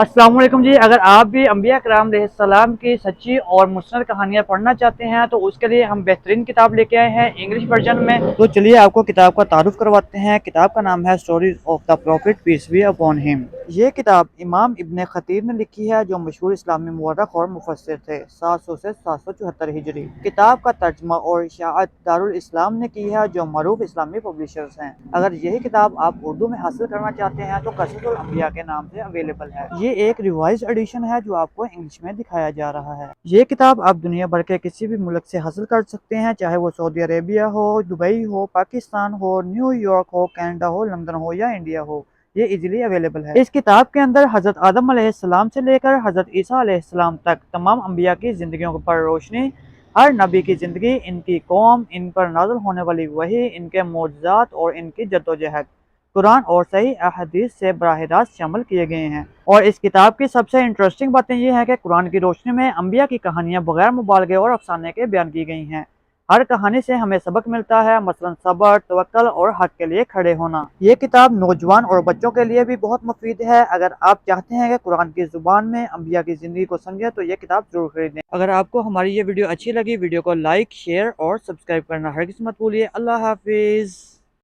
अस्सलाम वालेकुम जी। अगर आप भी अंबिया करام अलैहिस्सलाम की सच्ची और मुस्नद कहानियाँ पढ़ना चाहते हैं तो उसके लिए हम बेहतरीन किताब लेके आए हैं इंग्लिश वर्जन में। तो चलिए आपको किताब का तारुफ करवाते हैं। किताब का नाम है stories of the prophet peace be upon him. ये किताब इमाम इब्ने खतीर ने लिखी है जो मशहूर इस्लामी मुअर्रिख और मुफस्सिर थे 700 से 774 हिजरी। किताब का तर्जमा और इशाअत दारुल इस्लाम ने की है जो मरूफ इस्लामी पब्लिशर्स हैं। अगर यही किताब आप उर्दू में हासिल करना चाहते हैं तो कसरतुल अंबिया के नाम से अवेलेबल है। ये एक रिवाइज एडिशन है जो आपको इंग्लिश में दिखाया जा रहा है। ये किताब आप दुनिया भर के किसी भी मुल्क से हासिल कर सकते हैं, चाहे वो सऊदी अरेबिया हो, दुबई हो, पाकिस्तान हो, न्यूयॉर्क हो, कनाडा हो, लंदन हो या इंडिया हो। ये इजीली अवेलेबल है। इस किताब के अंदर हजरत आदम अलैहिस्सलाम से लेकर हजरत ईसा अलैहिस्सलाम तक तमाम अंबिया की जिंदगियों पर रोशनी, हर नबी की जिंदगी, इनकी कौम, इन पर नाज़िल होने वाली वही, इनके मोजज़ात और इनकी जद्दोजहद कुरान और सही अहदीस से बराह रास्त शामिल किए गए हैं। और इस किताब की सबसे इंटरेस्टिंग बातें ये हैं कि कुरान की रोशनी में अंबिया की कहानियां बगैर मुबालगे और अफसाने के बयान की गई हैं। हर कहानी से हमें सबक मिलता है, मसलन सब्र, तवक्कल और हक के लिए खड़े होना। ये किताब नौजवान और बच्चों के लिए भी बहुत मुफीद है। अगर आप चाहते हैं कि कुरान की जुबान में अंबिया की जिंदगी को समझें तो ये किताब जरूर खरीदें। अगर आपको हमारी ये वीडियो अच्छी लगी, वीडियो को लाइक, शेयर और सब्सक्राइब करना हरगिज़ मत भूलिए। अल्लाह हाफिज।